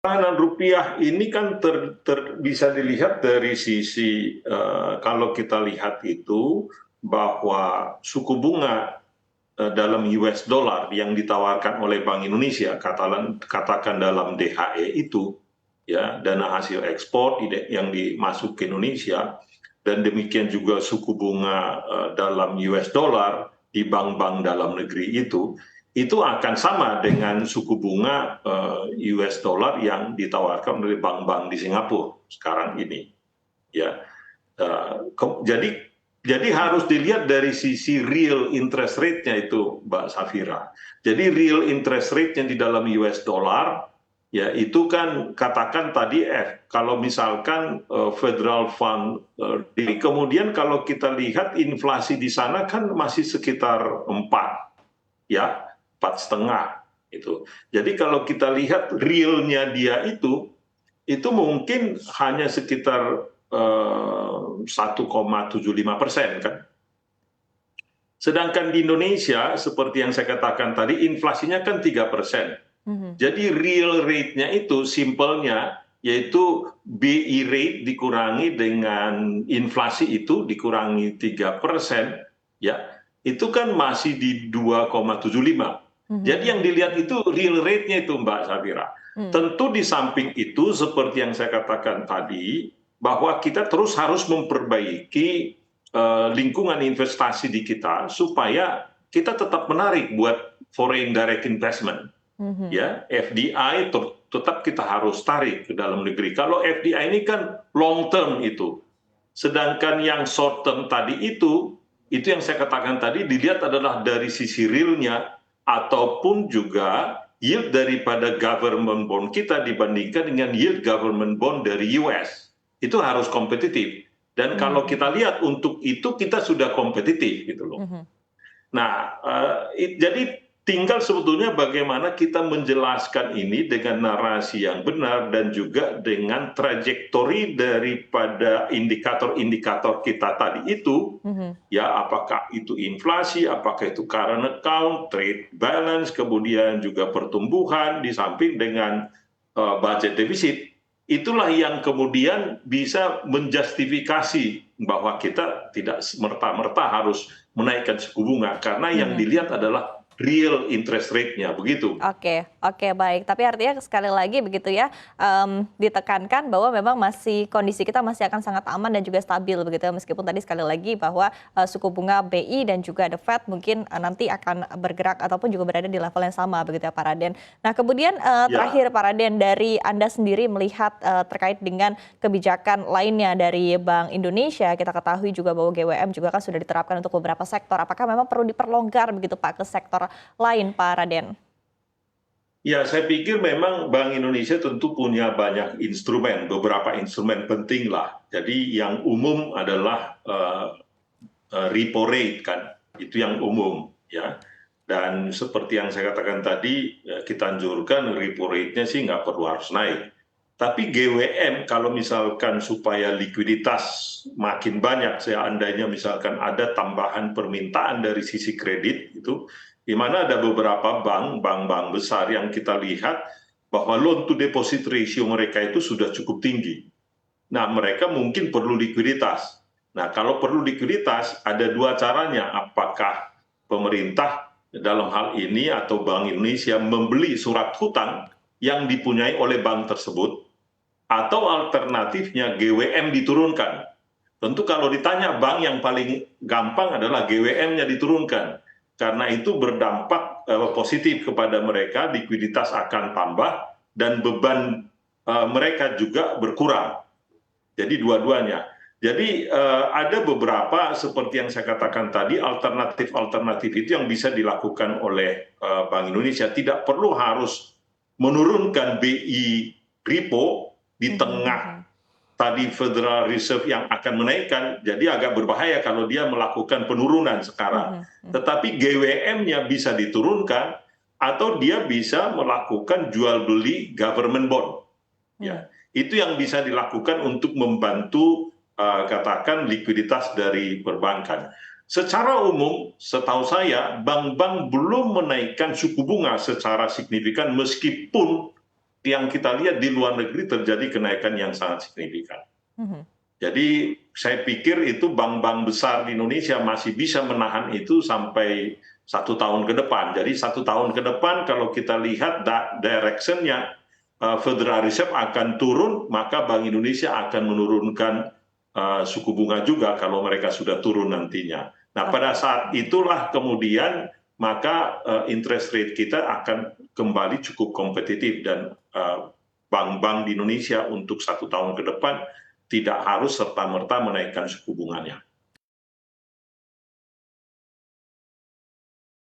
Pertahanan rupiah ini kan bisa dilihat dari sisi kalau kita lihat itu bahwa suku bunga dalam US dollar yang ditawarkan oleh Bank Indonesia, katakan dalam DHE itu, ya, dana hasil ekspor yang dimasuk ke Indonesia, dan demikian juga suku bunga dalam US dollar di bank-bank dalam negeri itu akan sama dengan suku bunga US dollar yang ditawarkan oleh bank-bank di Singapura sekarang ini. Ya, jadi harus dilihat dari sisi real interest rate-nya itu, Mbak Safira. Jadi real interest rate-nya di dalam US dollar, ya itu kan katakan tadi kalau misalkan Federal Fund, kemudian kalau kita lihat inflasi di sana kan masih sekitar 4, ya 4,5 itu. Jadi kalau kita lihat realnya dia itu mungkin hanya sekitar 1,75% kan. Sedangkan di Indonesia seperti yang saya katakan tadi inflasinya kan 3%. Jadi real rate-nya itu simpelnya yaitu BI rate dikurangi dengan inflasi itu dikurangi 3%, ya itu kan masih di 2,75. Jadi yang dilihat itu real rate-nya itu, Mbak Safira. Tentu di samping itu seperti yang saya katakan tadi bahwa kita terus harus memperbaiki lingkungan investasi di kita supaya kita tetap menarik buat foreign direct investment. Ya, FDI tetap kita harus tarik ke dalam negeri. Kalau FDI ini kan long term itu. Sedangkan yang short term tadi itu yang saya katakan tadi dilihat adalah dari sisi realnya ataupun juga yield daripada government bond kita dibandingkan dengan yield government bond dari US. Itu harus kompetitif. Dan kalau kita lihat untuk itu kita sudah kompetitif gitu loh. Nah, jadi tinggal sebetulnya bagaimana kita menjelaskan ini dengan narasi yang benar dan juga dengan trajektori daripada indikator-indikator kita tadi itu, ya apakah itu inflasi, apakah itu current account, trade balance, kemudian juga pertumbuhan di samping dengan budget defisit. Itulah yang kemudian bisa menjustifikasi bahwa kita tidak merta-merta harus menaikkan suku bunga karena yang dilihat adalah real interest rate-nya begitu. Oke, oke, baik. Tapi artinya sekali lagi begitu ya, ditekankan bahwa memang kondisi kita masih akan sangat aman dan juga stabil begitu ya, meskipun tadi sekali lagi bahwa suku bunga BI dan juga The Fed mungkin nanti akan bergerak ataupun juga berada di level yang sama begitu ya Pak Raden. Nah kemudian terakhir Pak Raden, dari Anda sendiri melihat terkait dengan kebijakan lainnya dari Bank Indonesia, kita ketahui juga bahwa GWM juga kan sudah diterapkan untuk beberapa sektor. Apakah memang perlu diperlonggar begitu Pak ke sektor lain Pak Raden? Ya, saya pikir memang Bank Indonesia tentu punya banyak instrumen, beberapa instrumen penting lah. Jadi yang umum adalah repo rate kan, itu yang umum ya. Dan seperti yang saya katakan tadi, kita anjurkan repo rate-nya sih nggak perlu harus naik. Tapi GWM kalau misalkan supaya likuiditas makin banyak, seandainya misalkan ada tambahan permintaan dari sisi kredit itu, di mana ada beberapa bank besar yang kita lihat bahwa loan to deposit ratio mereka itu sudah cukup tinggi. Nah, mereka mungkin perlu likuiditas. Nah, kalau perlu likuiditas, ada dua caranya. Apakah pemerintah dalam hal ini atau Bank Indonesia membeli surat hutang yang dipunyai oleh bank tersebut, atau alternatifnya GWM diturunkan. Tentu kalau ditanya bank yang paling gampang adalah GWM-nya diturunkan. Karena itu berdampak positif kepada mereka, likuiditas akan tambah dan beban mereka juga berkurang. Jadi dua-duanya. Jadi ada beberapa seperti yang saya katakan tadi, alternatif-alternatif itu yang bisa dilakukan oleh Bank Indonesia. Tidak perlu harus menurunkan BI repo di tengah tadi Federal Reserve yang akan menaikkan, jadi agak berbahaya kalau dia melakukan penurunan sekarang. Tetapi GWM-nya bisa diturunkan atau dia bisa melakukan jual beli government bond. Ya, itu yang bisa dilakukan untuk membantu katakan likuiditas dari perbankan. Secara umum, setahu saya, bank-bank belum menaikkan suku bunga secara signifikan meskipun yang kita lihat di luar negeri terjadi kenaikan yang sangat signifikan. Mhm. Jadi saya pikir itu bank-bank besar di Indonesia masih bisa menahan itu sampai 1 tahun ke depan. Jadi 1 tahun ke depan kalau kita lihat direction-nya Federal Reserve akan turun, maka Bank Indonesia akan menurunkan suku bunga juga kalau mereka sudah turun nantinya. Nah, pada Oke. saat itulah kemudian maka interest rate kita akan kembali cukup kompetitif dan bank-bank di Indonesia untuk 1 tahun ke depan tidak harus serta-merta menaikkan suku bunganya.